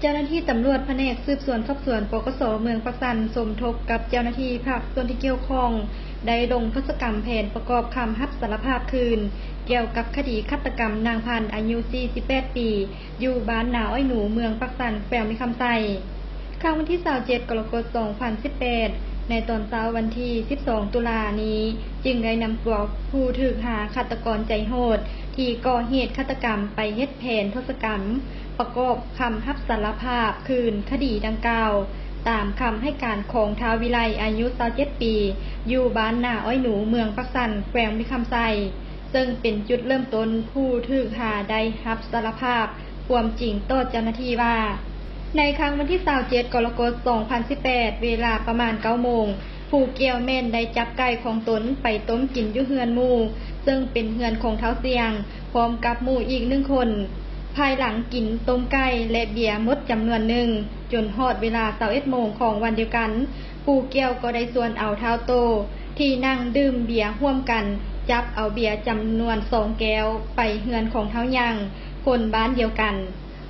เจ้าหน้าที่ตำรวจแผนกสืบสวนสอบสวนปกส.เมืองปักสันสมทบกับเจ้าหน้าที่ภาคส่วนที่เกี่ยวข้องได้ลงทศกรรมแผนประกอบคำรับสารภาพคืนเกี่ยวกับคดีฆาตกรรมนางพันธุ์อายุ 48 ปีอยู่บ้านนาอ้อยหนูเมืองปักสันแขวงมีคำไซค่ำวันที่ 27 กรกฎาคม 2018 ในตอนเช้าวันที่ 12 ตุลานี้จึงได้นำตัวผู้ถูกหาฆาตกรใจโหดที่ก่อเหตุฆาตกรรมไปเฮ็ดแผนทศกรรมประกอบคำรับสารภาพคืนคดีดังกล่าวตามคำให้การของท้าววิไลอายุ 27 ปีอยู่บ้านนาอ้อยหนูเมืองปักสันแขวงมีคำไซซึ่งเป็นจุดเริ่มต้นผู้ถูกหาได้รับสารภาพความจริงต่อเจ้าหน้าที่ว่าในครั้งวันที่ 27 กรกฎาคม 2018 เวลาประมาณ 9 โมงผู้เกี่ยวแม่นได้จับไก่ของตนไปต้มกินอยู่เฮือนหมู่ซึ่งเป็นเฮือนของเท้าเสียงพร้อมกับหมู่อีก1 คนภายหลังกินต้มไก่และเบียร์หมดจำนวนหนึ่งจนฮอดเวลา 21 โมงของวันเดียวกันผู้เกี่ยวก็ได้ส่วนเอาเท้าโตที่นั่งดื่มเบียร์ร่วมกันจับเอาเบียร์จำนวน2 แก้วไปเฮือนของเท้ายังคนบ้านเดียวกัน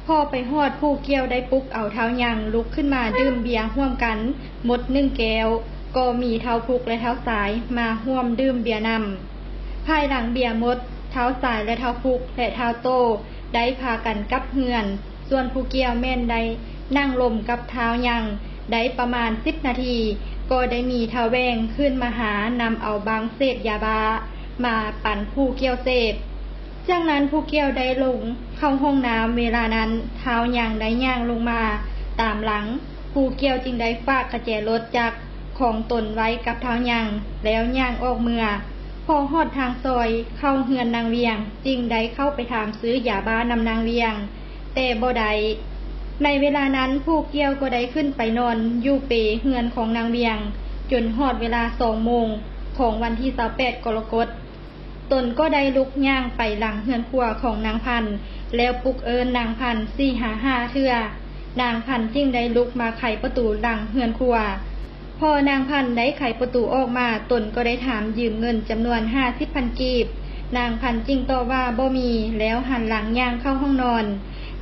พอไปฮอดผู้เกี่ยวได้ปลุกเอาเท้ายังลุกขึ้นมาดื่มเบียร์ร่วมกันหมด1 แก้วก็มีเท้าพุกและเท้าสายมาร่วมดื่มเบียร์นำภายหลังเบียร์หมดเท้าสายและเท้าพุกและเท้าโตได้พากันกลับเฮือนส่วนผู้เกี่ยวแม่นได้นั่งลมกับเท้ายังได้ประมาณ10 นาทีก็ได้มีเท้าแวงขึ้นมาหานำเอาบางเศษยาบามาปั่นผู้เกี่ยวเสพจากนั้นผู้เกี่ยวได้ลงเข้าห้องน้ำเวลานั้นเท้ายังได้ย่างลงมาตามหลังผู้เกี่ยวจึงได้ฝากกระแจรถจักรของตนไว้กับเท้ายังแล้วย่างออกเมือพอฮอดทางซอยเข้าเฮือนนางเวียงจึงได้เข้าไปถามซื้อยาบ้านำนางเวียงแต่บ่ได้ในเวลานั้นผู้เกี่ยวก็ได้ขึ้นไปนอนอยู่เปเฮือนของนางเวียงจนฮอดเวลา 2 โมงของวันที่ 28 กรกฎาคมตนก็ได้ลุกย่างไปหลังเฮือนครัวของนางพันธุ์แล้วปลุกเอิ้นนางพันธุ์4-5 เทื่อนางพันธุ์จึงได้ลุกมาไขประตูหลังเฮือนครัวพอนางพันธุ์ได้ไขประตูออกมาตนก็ได้ถามยืมเงินจำนวน 50,000 กีบนางพันธุ์จึงตอบว่าบ่มีแล้วหันหลังย่างเข้าห้องนอน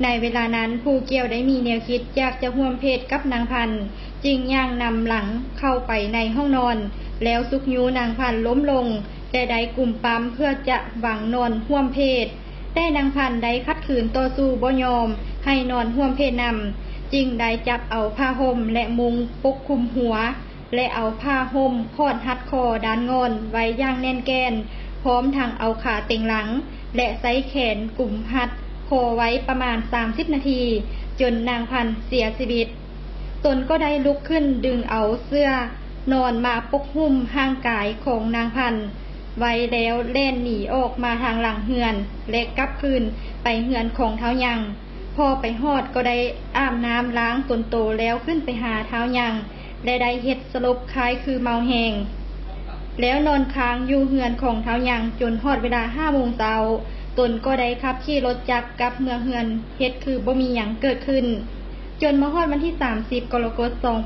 ในเวลานั้นผู้เกี่ยวได้มีแนวคิดอยากจะร่วมเพศกับนางพันธุ์จึงย่างนำหลังเข้าไปในห้องนอนแล้วซุกยูนางพันธุ์ล้มลงแต่ได้กลุ่มปั๊มเพื่อจะหวังนอนร่วมเพศแต่นางพันธุ์ได้ขัดขืนต่อสู้บ่ยอมให้นอนร่วมเพศนำจึงได้จับเอาผ้าห่มและมุงปกคลุมหัวและเอาผ้าห่มพอดหัดคอด้านงอนไว้อย่างแน่นแกนพร้อมทั้งเอาขาเต็งหลังและไซแขนกลุ่มหัดคอไว้ประมาณ30 นาทีจนนางพันธุ์เสียชีวิตตนก็ได้ลุกขึ้นดึงเอาเสื้อนอนมาปกหุ้มห่างกายของนางพันธุ์ไว้แล้วเล่นหนีออกมาทางหลังเฮือนและกลับคืนไปเฮือนของเท้ายังพอไปฮอดก็ได้อาบน้ำล้างตนโตแล้วขึ้นไปหาเท้ายังและได้เฮ็ดสลบคล้ายคือเมาแหงแล้วนอนค้างอยู่เฮือนของเท้ายังจนฮอดเวลา 5 โมงเช้าตนก็ได้ขับขี่รถจักรกลับเมืองเฮือนเฮ็ดคือบ่มีหยังเกิดขึ้นจนมาฮอดวันที่ 30 กรกฎาคม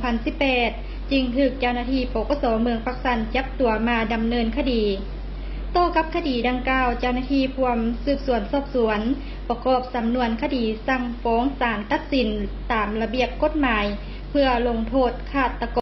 2018 จึงถูกเจ้าหน้าที่ปกส.เมืองปักสันจับตัวมาดำเนินคดีโต้กับคดีดังกล่าวเจ้าหน้าที่พวมสืบสวนสอบสวนประกอบสำนวนคดีสั่งฟ้องศาลตัดสินตามระเบียบกฎหมายเพื่อลงโทษฆาตกร